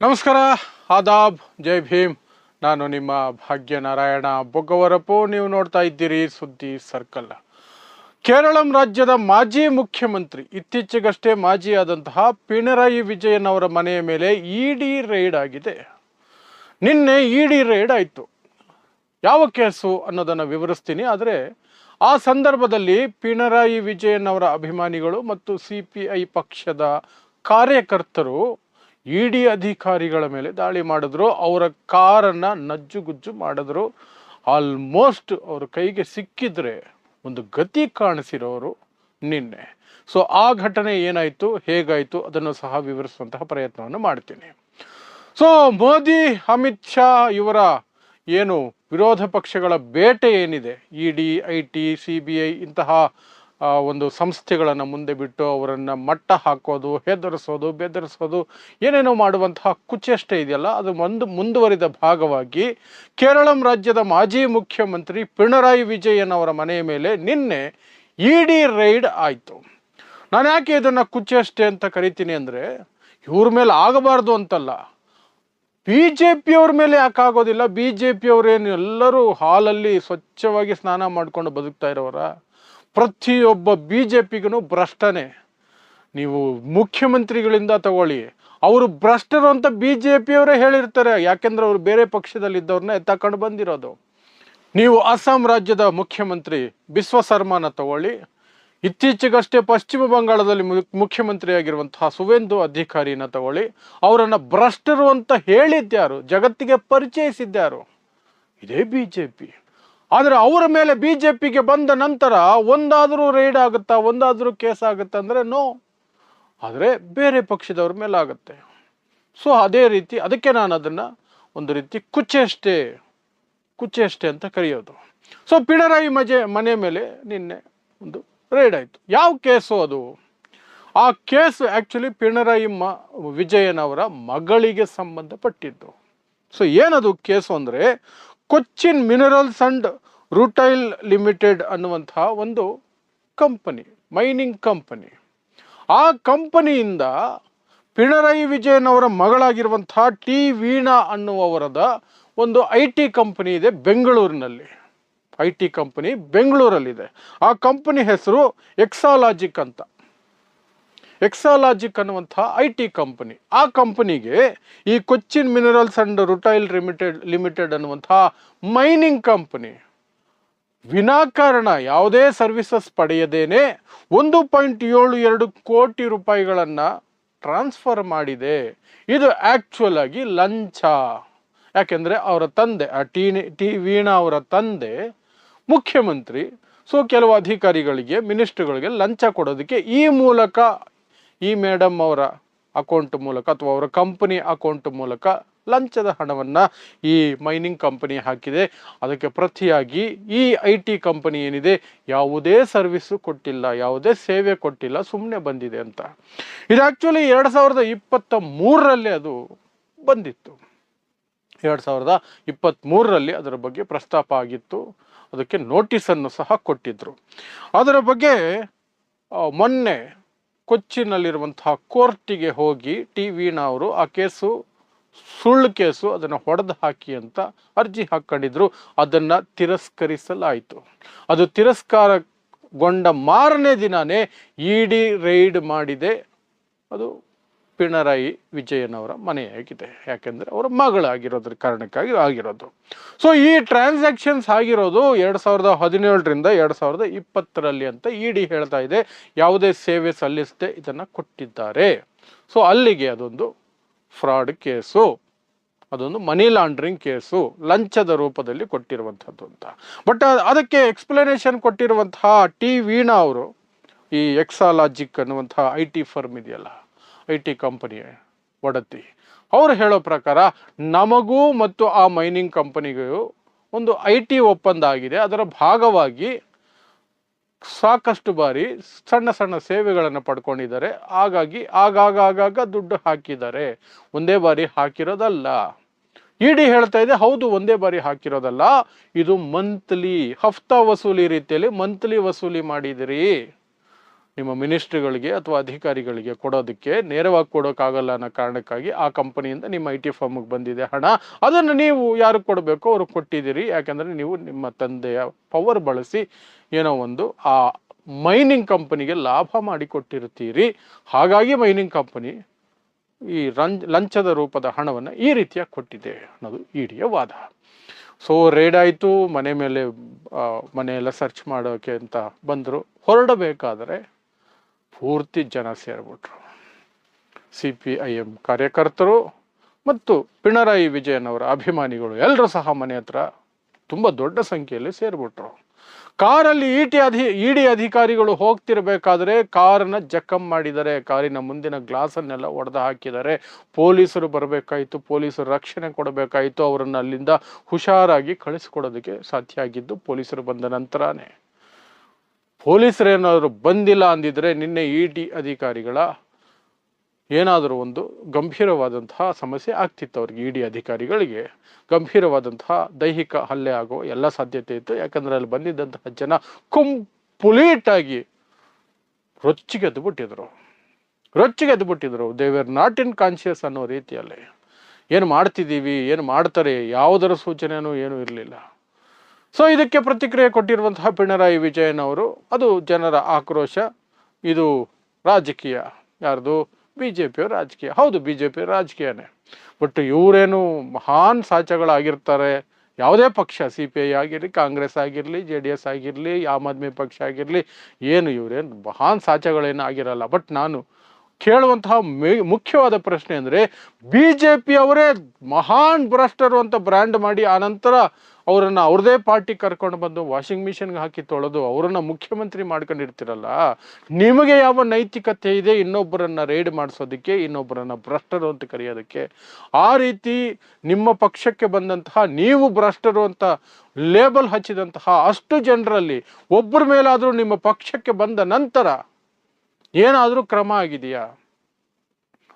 ನಮಸ್ಕಾರ, ಆದಾಬ್, ಜೈ ಭೀಮ್. ನಾನು ನಿಮ್ಮ ಭಾಗ್ಯನಾರಾಯಣ ಬೊಗ್ಗವರಪು. ನೀವು ನೋಡ್ತಾ ಇದ್ದೀರಿ ಸುದ್ದಿ ಸರ್ಕಲ್. ಕೇರಳಂ ರಾಜ್ಯದ ಮಾಜಿ ಮುಖ್ಯಮಂತ್ರಿ, ಇತ್ತೀಚೆಗಷ್ಟೇ ಮಾಜಿ ಆದಂತಹ ಪಿಣರಾಯಿ ವಿಜಯನ್ ಅವರ ಮನೆಯ ಮೇಲೆ ಇಡಿ ರೈಡ್ ಆಗಿದೆ. ನಿನ್ನೆ ಇಡಿ ರೈಡ್ ಆಯಿತು. ಯಾವ ಕೇಸು ಅನ್ನೋದನ್ನು ವಿವರಿಸ್ತೀನಿ. ಆದರೆ ಆ ಸಂದರ್ಭದಲ್ಲಿ ಪಿಣರಾಯಿ ವಿಜಯನ್ ಅವರ ಅಭಿಮಾನಿಗಳು ಮತ್ತು CPI ಪಕ್ಷದ ಕಾರ್ಯಕರ್ತರು ಇಡಿ ಅಧಿಕಾರಿಗಳ ಮೇಲೆ ದಾಳಿ ಮಾಡಿದ್ರು. ಅವರ ಕಾರನ್ನು ನಜ್ಜುಗುಜ್ಜು ಮಾಡಿದ್ರು. ಆಲ್ಮೋಸ್ಟ್ ಅವ್ರ ಕೈಗೆ ಸಿಕ್ಕಿದ್ರೆ ಒಂದು ಗತಿ ಕಾಣಿಸಿರೋರು ನಿನ್ನೆ. ಸೊ ಆ ಘಟನೆ ಏನಾಯಿತು, ಹೇಗಾಯಿತು ಅದನ್ನು ಸಹ ವಿವರಿಸುವಂತಹ ಪ್ರಯತ್ನವನ್ನು ಮಾಡ್ತೀನಿ. ಸೊ ಮೋದಿ, ಅಮಿತ್ ಶಾ ಇವರ ಏನು ವಿರೋಧ ಪಕ್ಷಗಳ ಬೇಟೆ ಏನಿದೆ, ಇಡಿ, IT, CBI ಇಂತಹ ಒಂದು ಸಂಸ್ಥೆಗಳನ್ನು ಮುಂದೆ ಬಿಟ್ಟು ಅವರನ್ನು ಮಟ್ಟ ಹಾಕೋದು, ಹೆದರಿಸೋದು, ಬೆದರಿಸೋದು, ಏನೇನೋ ಮಾಡುವಂತಹ ಕುಚೇಷ್ಟೆ ಇದೆಯಲ್ಲ, ಅದು ಮುಂದುವರಿದ ಭಾಗವಾಗಿ ಕೇರಳಂ ರಾಜ್ಯದ ಮಾಜಿ ಮುಖ್ಯಮಂತ್ರಿ ಪಿಣರಾಯಿ ವಿಜಯನ್ ಅವರ ಮನೆಯ ಮೇಲೆ ನಿನ್ನೆ ಇಡಿ ರೈಡ್ ಆಯಿತು. ನಾನು ಯಾಕೆ ಇದನ್ನು ಕುಚೇಷ್ಟೆ ಅಂತ ಕರಿತೀನಿ ಅಂದರೆ, ಇವ್ರ ಮೇಲೆ ಆಗಬಾರ್ದು ಅಂತಲ್ಲ, BJP ಅವ್ರ ಮೇಲೆ ಯಾಕಾಗೋದಿಲ್ಲ? BJP ಅವರೇನು ಎಲ್ಲರೂ ಹಾಲಲ್ಲಿ ಸ್ವಚ್ಛವಾಗಿ ಸ್ನಾನ ಮಾಡಿಕೊಂಡು ಬದುಕ್ತಾ ಇರೋರ? ಪ್ರತಿಯೊಬ್ಬ BJPಗೂ ಭ್ರಷ್ಟನೇ. ನೀವು ಮುಖ್ಯಮಂತ್ರಿಗಳಿಂದ ತಗೊಳ್ಳಿ, ಅವರು ಭ್ರಷ್ಟರು ಅಂತ BJP ಅವರೇ ಹೇಳಿರ್ತಾರೆ. ಯಾಕೆಂದ್ರೆ ಅವರು ಬೇರೆ ಪಕ್ಷದಲ್ಲಿದ್ದವ್ರನ್ನ ಎತ್ತಾಕೊಂಡು ಬಂದಿರೋದು. ನೀವು ಅಸ್ಸಾಂ ರಾಜ್ಯದ ಮುಖ್ಯಮಂತ್ರಿ ಬಿಸ್ವ ಸರ್ಮಾನ ತಗೊಳ್ಳಿ, ಇತ್ತೀಚೆಗಷ್ಟೇ ಪಶ್ಚಿಮ ಬಂಗಾಳದಲ್ಲಿ ಮುಖ್ಯಮಂತ್ರಿಯಾಗಿರುವಂತಹ ಸುವೇಂದು ಅಧಿಕಾರಿನ ತಗೊಳ್ಳಿ, ಅವರನ್ನು ಭ್ರಷ್ಟರು ಅಂತ ಹೇಳಿದ್ಯಾರು, ಜಗತ್ತಿಗೆ ಪರಿಚಯಿಸಿದ್ಯಾರು? ಇದೇ BJP. ಆದರೆ ಅವರ ಮೇಲೆ BJPಗೆ ಬಂದ ನಂತರ ಒಂದಾದರೂ ರೈಡ್ ಆಗುತ್ತಾ, ಒಂದಾದರೂ ಕೇಸ್ ಆಗುತ್ತಾ ಅಂದರೆ ನೋ. ಆದರೆ ಬೇರೆ ಪಕ್ಷದವ್ರ ಮೇಲೆ ಆಗುತ್ತೆ. ಸೊ ಅದೇ ರೀತಿ, ಅದಕ್ಕೆ ನಾನು ಅದನ್ನು ಒಂದು ರೀತಿ ಕುಚೇಷ್ಟೆ ಅಂತ ಕರೆಯೋದು. ಸೊ ಪಿಣರಾಯಿ ಮನೆ ಮೇಲೆ ನಿನ್ನೆ ಒಂದು ರೈಡ್ ಆಯಿತು. ಯಾವ ಕೇಸು ಅದು? ಆ ಕೇಸು ಆ್ಯಕ್ಚುಲಿ ಪಿಣರಾಯಿ ವಿಜಯನ್ ಅವರ ಮಗಳಿಗೆ ಸಂಬಂಧಪಟ್ಟಿದ್ದು. ಸೊ ಏನದು ಕೇಸು ಅಂದರೆ, ಕೊಚ್ಚಿನ್ ಮಿನರಲ್ಸ್ ಅಂಡ್ ರೂಟೈಲ್ ಲಿಮಿಟೆಡ್ ಅನ್ನುವಂತಹ ಒಂದು ಕಂಪನಿ, ಮೈನಿಂಗ್ ಕಂಪನಿ. ಆ ಕಂಪನಿಯಿಂದ ಪಿಣರಾಯಿ ವಿಜಯನ್ ಅವರ ಮಗಳಾಗಿರುವಂತಹ ವೀಣಾ ಅನ್ನುವವರದ ಒಂದು IT ಕಂಪನಿ ಇದೆ ಬೆಂಗಳೂರಿನಲ್ಲಿ. IT ಕಂಪನಿ ಬೆಂಗಳೂರಲ್ಲಿದೆ. ಆ ಕಂಪನಿ ಹೆಸರು ಎಕ್ಸಾಲಾಜಿಕ್ ಅಂತ. ಎಕ್ಸಾಲಾಜಿಕ್ ಅನ್ನುವಂತಹ IT ಕಂಪನಿ. ಆ ಕಂಪನಿಗೆ ಈ ಕೊಚ್ಚಿನ್ ಮಿನರಲ್ಸ್ ಅಂಡ್ ರೂಟೈಲ್ ಲಿಮಿಟೆಡ್ ಅನ್ನುವಂತಹ ಮೈನಿಂಗ್ ಕಂಪನಿ ವಿನಾಕಾರಣ ಯಾವುದೇ ಸರ್ವಿಸಸ್ ಪಡೆಯದೇನೆ 1.72 ಕೋಟಿ ರೂಪಾಯಿಗಳನ್ನು ಟ್ರಾನ್ಸ್ಫರ್ ಮಾಡಿದೆ. ಇದು ಆ್ಯಕ್ಚುಲ್ ಆಗಿ ಲಂಚ. ಯಾಕೆಂದರೆ ಅವರ ತಂದೆ, ವೀಣಾ ಅವರ ತಂದೆ ಮುಖ್ಯಮಂತ್ರಿ. ಸೊ ಕೆಲವು ಅಧಿಕಾರಿಗಳಿಗೆ, ಮಿನಿಸ್ಟ್ರುಗಳಿಗೆ ಲಂಚ ಕೊಡೋದಕ್ಕೆ ಈ ಮೇಡಮ್ ಅವರ ಅಕೌಂಟ್ ಮೂಲಕ ಅಥವಾ ಅವರ ಕಂಪನಿ ಅಕೌಂಟ್ ಮೂಲಕ ಲಂಚದ ಹಣವನ್ನು ಈ ಮೈನಿಂಗ್ ಕಂಪನಿ ಹಾಕಿದೆ. ಅದಕ್ಕೆ ಪ್ರತಿಯಾಗಿ ಈ IT ಕಂಪನಿ ಏನಿದೆ ಯಾವುದೇ ಸರ್ವಿಸು ಕೊಟ್ಟಿಲ್ಲ, ಯಾವುದೇ ಸೇವೆ ಕೊಟ್ಟಿಲ್ಲ, ಸುಮ್ಮನೆ ಬಂದಿದೆ ಅಂತ. ಇದು ಆ್ಯಕ್ಚುಲಿ 2023ರಲ್ಲಿ ಅದು ಬಂದಿತ್ತು. 2023ರಲ್ಲಿ ಅದರ ಬಗ್ಗೆ ಪ್ರಸ್ತಾಪ ಆಗಿತ್ತು. ಅದಕ್ಕೆ ನೋಟಿಸನ್ನು ಸಹ ಕೊಟ್ಟಿದ್ದರು. ಅದರ ಬಗ್ಗೆ ಮೊನ್ನೆ ಕೊಚ್ಚಿನಲ್ಲಿರುವಂತಹ ಕೋರ್ಟಿಗೆ ಹೋಗಿ ವೀಣಾ ಅವರು ಆ ಕೇಸು ಸುಳ್ಳು ಕೇಸು, ಅದನ್ನು ಹೊಡೆದು ಹಾಕಿ ಅಂತ ಅರ್ಜಿ ಹಾಕ್ಕೊಂಡಿದ್ರು. ಅದನ್ನು ತಿರಸ್ಕರಿಸಲಾಯಿತು. ಅದು ತಿರಸ್ಕಾರಗೊಂಡ ಮಾರನೇ ದಿನಾನೇ ಇಡಿ ರೈಡ್ ಮಾಡಿದೆ. ಅದು ಪಿಣರಾಯಿ ವಿಜಯನ್ ಅವರ ಮನೆಯಾಗಿದೆ. ಯಾಕೆಂದರೆ ಅವರ ಮಗಳಾಗಿರೋದ್ರ ಕಾರಣಕ್ಕಾಗಿ ಆಗಿರೋದು. ಸೊ ಈ ಟ್ರಾನ್ಸಾಕ್ಷನ್ಸ್ ಆಗಿರೋದು 2017ರಿಂದ 2020ರಲ್ಲಿ ಅಂತ ಇಡಿ ಹೇಳ್ತಾ ಇದೆ. ಯಾವುದೇ ಸೇವೆ ಸಲ್ಲಿಸದೆ ಇದನ್ನು ಕೊಟ್ಟಿದ್ದಾರೆ. ಸೊ ಅಲ್ಲಿಗೆ ಅದೊಂದು ಫ್ರಾಡ್ ಕೇಸು, ಅದೊಂದು ಮನಿ ಲಾಂಡ್ರಿಂಗ್ ಕೇಸು, ಲಂಚದ ರೂಪದಲ್ಲಿ ಕೊಟ್ಟಿರುವಂಥದ್ದು ಅಂತ. ಬಟ್ ಅದಕ್ಕೆ ಎಕ್ಸ್ಪ್ಲನೇಷನ್ ಕೊಟ್ಟಿರುವಂತಹ ವೀಣಾ ಅವರು, ಈ ಎಕ್ಸಾಲಾಜಿಕ್ ಅನ್ನುವಂತಹ IT ಫರ್ಮ್ ಇದೆಯಲ್ಲ, IT ಕಂಪನಿ ಒಡತಿ, ಅವರು ಹೇಳೋ ಪ್ರಕಾರ ನಮಗೂ ಮತ್ತು ಆ ಮೈನಿಂಗ್ ಕಂಪನಿಗೂ ಒಂದು IT ಒಪ್ಪಂದ ಆಗಿದೆ. ಅದರ ಭಾಗವಾಗಿ ಸಾಕಷ್ಟು ಬಾರಿ ಸಣ್ಣ ಸಣ್ಣ ಸೇವೆಗಳನ್ನು ಪಡ್ಕೊಂಡಿದ್ದಾರೆ. ಹಾಗಾಗಿ ಆಗಾಗ ದುಡ್ಡು ಹಾಕಿದ್ದಾರೆ. ಒಂದೇ ಬಾರಿ ಹಾಕಿರೋದಲ್ಲ. ಇಡಿ ಹೇಳ್ತಾ ಇದೆ, ಹೌದು ಒಂದೇ ಬಾರಿ ಹಾಕಿರೋದಲ್ಲ, ಇದು ಮಂತ್ಲಿ ಹಫ್ತಾ ವಸೂಲಿ ರೀತಿಯಲ್ಲಿ ಮಂತ್ಲಿ ವಸೂಲಿ ಮಾಡಿದಿರಿ. ನಿಮ್ಮ ಮಿನಿಸ್ಟ್ರಿಗಳಿಗೆ ಅಥವಾ ಅಧಿಕಾರಿಗಳಿಗೆ ಕೊಡೋದಕ್ಕೆ ನೇರವಾಗಿ ಕೊಡೋಕ್ಕಾಗಲ್ಲ ಅನ್ನೋ ಕಾರಣಕ್ಕಾಗಿ ಆ ಕಂಪನಿಯಿಂದ ನಿಮ್ಮ IT ಫರ್ಮ್ಗೆ ಬಂದಿದೆ ಹಣ, ಅದನ್ನು ನೀವು ಯಾರು ಕೊಡಬೇಕು ಅವ್ರಿಗೆ ಕೊಟ್ಟಿದ್ದೀರಿ. ಯಾಕಂದರೆ ನೀವು ನಿಮ್ಮ ತಂದೆಯ ಪವರ್ ಬಳಸಿ ಏನೋ ಒಂದು ಆ ಮೈನಿಂಗ್ ಕಂಪನಿಗೆ ಲಾಭ ಮಾಡಿಕೊಟ್ಟಿರ್ತೀರಿ. ಹಾಗಾಗಿ ಮೈನಿಂಗ್ ಕಂಪನಿ ಈ ಲಂಚದ ರೂಪದ ಹಣವನ್ನು ಈ ರೀತಿಯಾಗಿ ಕೊಟ್ಟಿದೆ ಅನ್ನೋದು ಇಡಿಯ ವಾದ. ಸೊ ರೇಡ್ ಆಯಿತು, ಮನೆಯೆಲ್ಲ ಸರ್ಚ್ ಮಾಡೋಕ್ಕೆ ಅಂತ ಬಂದರು. ಹೊರಡಬೇಕಾದರೆ ಪೂರ್ತಿ ಜನ ಸೇರಿಬಿಟ್ರು. CPIM ಕಾರ್ಯಕರ್ತರು ಮತ್ತು ಪಿಣರಾಯಿ ವಿಜಯನ್ ಅವರ ಅಭಿಮಾನಿಗಳು ಎಲ್ಲರೂ ಸಹ ಮನೆ ಹತ್ರ ತುಂಬ ದೊಡ್ಡ ಸಂಖ್ಯೆಯಲ್ಲಿ ಸೇರಿಬಿಟ್ರು. ಕಾರಲ್ಲಿ ಇಡಿ ಅಧಿಕಾರಿಗಳು ಹೋಗ್ತಿರ್ಬೇಕಾದ್ರೆ ಕಾರನ್ನ ಜಖಂ ಮಾಡಿದ್ದಾರೆ, ಕಾರಿನ ಮುಂದಿನ ಗ್ಲಾಸನ್ನೆಲ್ಲ ಒಡೆದು ಹಾಕಿದ್ದಾರೆ. ಪೊಲೀಸರು ಬರಬೇಕಾಯಿತು, ಪೊಲೀಸರು ರಕ್ಷಣೆ ಕೊಡಬೇಕಾಯಿತು. ಅವರನ್ನು ಅಲ್ಲಿಂದ ಹುಷಾರಾಗಿ ಕಳಿಸ್ಕೊಡೋದಕ್ಕೆ ಸಾಧ್ಯ ಆಗಿದ್ದು ಪೊಲೀಸರು ಬಂದ ನಂತರನೇ. ಪೊಲೀಸರೇನಾದರೂ ಬಂದಿಲ್ಲ ಅಂದಿದ್ರೆ ನಿನ್ನೆ ಇಡಿ ಅಧಿಕಾರಿಗಳ ಏನಾದರೂ ಒಂದು ಗಂಭೀರವಾದಂತಹ ಸಮಸ್ಯೆ ಆಗ್ತಿತ್ತು. ಅವ್ರಿಗೆ ಇಡಿ ಅಧಿಕಾರಿಗಳಿಗೆ ಗಂಭೀರವಾದಂತಹ ದೈಹಿಕ ಹಲ್ಲೆ ಆಗೋ ಎಲ್ಲ ಸಾಧ್ಯತೆ ಇತ್ತು. ಯಾಕಂದರೆ ಅಲ್ಲಿ ಬಂದಿದ್ದಂತಹ ಜನ ಕಂಪ್ಲೀಟಾಗಿ ರೊಚ್ಚಿಗೆದ್ದು ಬಿಟ್ಟಿದ್ರು. They were not in conscious ಅನ್ನೋ ರೀತಿಯಲ್ಲಿ ಏನು ಮಾಡ್ತಿದ್ದೀವಿ, ಏನು ಮಾಡ್ತಾರೆ, ಯಾವುದರ ಸೂಚನೆಯೂ ಏನೂ ಇರಲಿಲ್ಲ. ಸೊ ಇದಕ್ಕೆ ಪ್ರತಿಕ್ರಿಯೆ ಕೊಟ್ಟಿರುವಂತಹ ಪಿಣರಾಯಿ ವಿಜಯನ್ ಅವರು, ಅದು ಜನರ ಆಕ್ರೋಶ, ಇದು ರಾಜಕೀಯ, ಯಾರ್ದು BJPಯವ್ರ ರಾಜಕೀಯ. ಹೌದು, BJP ರಾಜಕೀಯನೇ. ಬಟ್ ಇವರೇನು ಮಹಾನ್ ಸಾಚಗಳಾಗಿರ್ತಾರೆ. ಯಾವುದೇ ಪಕ್ಷ, CPI ಆಗಿರಲಿ, ಕಾಂಗ್ರೆಸ್ ಆಗಿರಲಿ, JDS ಆಗಿರಲಿ, ಆಮ್ ಆದ್ಮಿ ಪಕ್ಷ ಆಗಿರಲಿ, ಇವರೇನು ಮಹಾನ್ ಸಾಚಗಳೇನು ಆಗಿರಲ್ಲ. ಬಟ್ ನಾನು ಕೇಳುವಂತಹ ಮುಖ್ಯವಾದ ಪ್ರಶ್ನೆ ಅಂದರೆ BJP ಅವರೇ ಮಹಾನ್ ಭ್ರಷ್ಟರು ಅಂತ ಬ್ರ್ಯಾಂಡ್ ಮಾಡಿ ಆನಂತರ ಅವರನ್ನು ಅವ್ರದೇ ಪಾರ್ಟಿ ಕರ್ಕೊಂಡು ಬಂದು ವಾಷಿಂಗ್ ಮಿಷನ್ಗೆ ಹಾಕಿ ತೊಳೆದು ಅವರನ್ನು ಮುಖ್ಯಮಂತ್ರಿ ಮಾಡ್ಕೊಂಡಿರ್ತಿರಲ್ಲ, ನಿಮಗೆ ಯಾವ ನೈತಿಕತೆ ಇದೆ ಇನ್ನೊಬ್ಬರನ್ನು ರೈಡ್ ಮಾಡಿಸೋದಕ್ಕೆ, ಇನ್ನೊಬ್ಬರನ್ನು ಭ್ರಷ್ಟರು ಅಂತ ಕರೆಯೋದಕ್ಕೆ? ಆ ರೀತಿ ನಿಮ್ಮ ಪಕ್ಷಕ್ಕೆ ಬಂದಂತಹ ನೀವು ಭ್ರಷ್ಟರು ಅಂತ ಲೇಬಲ್ ಹಚ್ಚಿದಂತಹ ಅಷ್ಟು ಜನರಲ್ಲಿ ಒಬ್ಬರ ಮೇಲಾದರೂ ನಿಮ್ಮ ಪಕ್ಷಕ್ಕೆ ಬಂದ ನಂತರ ಏನಾದರೂ ಕ್ರಮ ಆಗಿದೆಯಾ?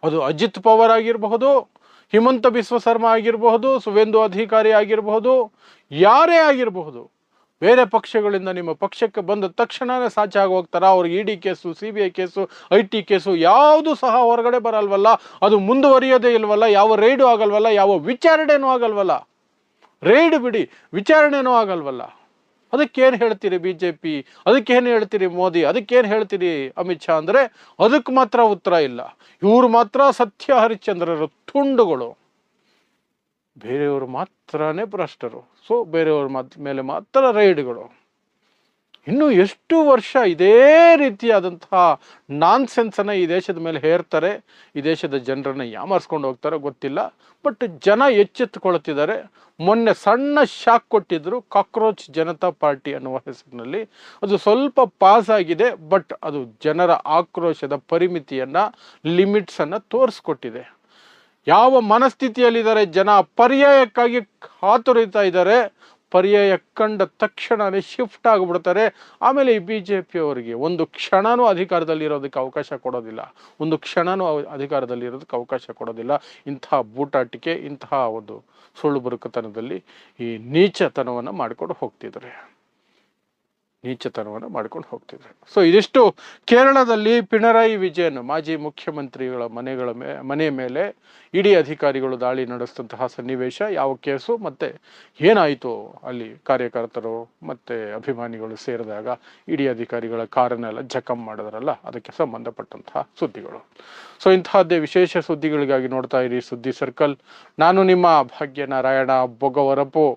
ಅದು ಅಜಿತ್ ಪವಾರ್ ಆಗಿರಬಹುದು, ಹಿಮಂತ ಬಿಸ್ವ ಶರ್ಮಾ ಆಗಿರಬಹುದು, ಸುವೇಂದು ಅಧಿಕಾರಿ ಆಗಿರಬಹುದು, ಯಾರೇ ಆಗಿರಬಹುದು. ಬೇರೆ ಪಕ್ಷಗಳಿಂದ ನಿಮ್ಮ ಪಕ್ಷಕ್ಕೆ ಬಂದ ತಕ್ಷಣವೇ ಸಾಚಾಗಿ ಹೋಗ್ತಾರ? ಅವ್ರಿಗೆ ED case, CBI case, IT case ಯಾವುದು ಸಹ ಹೊರಗಡೆ ಬರಲ್ವಲ್ಲ, ಅದು ಮುಂದುವರಿಯೋದೇ ಇಲ್ವಲ್ಲ, ಯಾವ ರೈಡು ಆಗಲ್ವಲ್ಲ, ಯಾವ ವಿಚಾರಣೆನೂ ಆಗಲ್ವಲ್ಲ. ರೈಡ್ ಬಿಡಿ, ವಿಚಾರಣೆನೂ ಆಗಲ್ವಲ್ಲ. ಅದಕ್ಕೇನು ಹೇಳ್ತೀರಿ BJP? ಅದಕ್ಕೇನು ಹೇಳ್ತೀರಿ ಮೋದಿ? ಅದಕ್ಕೇನು ಹೇಳ್ತೀರಿ ಅಮಿತ್ ಶಾ? ಅಂದರೆ ಅದಕ್ಕೆ ಮಾತ್ರ ಉತ್ತರ ಇಲ್ಲ. ಇವರು ಮಾತ್ರ ಸತ್ಯ ಹರಿಶ್ಚಂದ್ರರು, ತುಂಡುಗಳು. ಬೇರೆಯವರು ಮಾತ್ರನೇ ಭ್ರಷ್ಟರು. ಸೊ ಬೇರೆಯವ್ರ ಮೇಲೆ ಮಾತ್ರ ರೈಡ್ಗಳು. ಇನ್ನು ಎಷ್ಟು ವರ್ಷ ಇದೇ ರೀತಿಯಾದಂತಹ ನಾನ್ಸೆನ್ಸನ್ನು ಈ ದೇಶದ ಮೇಲೆ ಹೇರ್ತಾರೆ, ಈ ದೇಶದ ಜನರನ್ನು ಯಾಮಾರಿಸ್ಕೊಂಡು ಹೋಗ್ತಾರೋ ಗೊತ್ತಿಲ್ಲ. ಬಟ್ ಜನ ಎಚ್ಚೆತ್ತುಕೊಳ್ತಿದ್ದಾರೆ. ಮೊನ್ನೆ ಸಣ್ಣ ಶಾಕ್ ಕೊಟ್ಟಿದ್ರು ಕಾಕ್ರೋಚ್ ಜನತಾ ಪಾರ್ಟಿ ಅನ್ನುವ ಹೆಸರಿನಲ್ಲಿ. ಅದು ಸ್ವಲ್ಪ ಪಾಸ್ ಆಗಿದೆ, ಬಟ್ ಅದು ಜನರ ಆಕ್ರೋಶದ ಪರಿಮಿತಿಯನ್ನು, ಲಿಮಿಟ್ಸನ್ನು ತೋರಿಸ್ಕೊಟ್ಟಿದೆ. ಯಾವ ಮನಸ್ಥಿತಿಯಲ್ಲಿದ್ದಾರೆ ಜನ, ಪರ್ಯಾಯಕ್ಕಾಗಿ ಕಾತುರಿತಾ ಇದ್ದಾರೆ. ಪರ್ಯಾಯ ಕಂಡ ತಕ್ಷಣವೇ ಶಿಫ್ಟ್ ಆಗಿಬಿಡ್ತಾರೆ. ಆಮೇಲೆ ಈ BJP ಅವರಿಗೆ ಒಂದು ಕ್ಷಣನೂ ಅಧಿಕಾರದಲ್ಲಿರೋದಕ್ಕೆ ಅವಕಾಶ ಕೊಡೋದಿಲ್ಲ, ಒಂದು ಕ್ಷಣನೂ ಅಧಿಕಾರದಲ್ಲಿರೋದಕ್ಕೆ ಅವಕಾಶ ಕೊಡೋದಿಲ್ಲ. ಇಂತಹ ಬೂಟಾಟಿಕೆ, ಇಂತಹ ಒಂದು ಸುಳ್ಳು ಬರುಕತನದಲ್ಲಿ ಈ ನೀಚತನವನ್ನು ಮಾಡ್ಕೊಂಡು ಹೋಗ್ತಿದ್ದಾರೆ. ಸೊ ಇದಿಷ್ಟು ಕೇರಳದಲ್ಲಿ ಪಿಣರಾಯಿ ವಿಜಯನ್ ಮಾಜಿ ಮುಖ್ಯಮಂತ್ರಿಗಳ ಮನೆ ಮೇಲೆ ಇಡಿ ಅಧಿಕಾರಿಗಳು ದಾಳಿ ನಡೆಸಿದಂತಹ ಸನ್ನಿವೇಶ, ಯಾವ ಕೇಸು ಮತ್ತು ಏನಾಯಿತು ಅಲ್ಲಿ ಕಾರ್ಯಕರ್ತರು ಮತ್ತು ಅಭಿಮಾನಿಗಳು ಸೇರಿದಾಗ ಇಡಿ ಅಧಿಕಾರಿಗಳ ಕಾರನ್ನೆಲ್ಲ ಜಖಂ ಮಾಡಿದ್ರಲ್ಲ, ಅದಕ್ಕೆ ಸಂಬಂಧಪಟ್ಟಂತಹ ಸುದ್ದಿಗಳು. ಸೊ ಇಂತಹದ್ದೇ ವಿಶೇಷ ಸುದ್ದಿಗಳಿಗಾಗಿ ನೋಡ್ತಾ ಇರಿ ಸುದ್ದಿ ಸರ್ಕಲ್. ನಾನು ನಿಮ್ಮ ಭಾಗ್ಯನಾರಾಯಣ ಬೊಗವರಪು.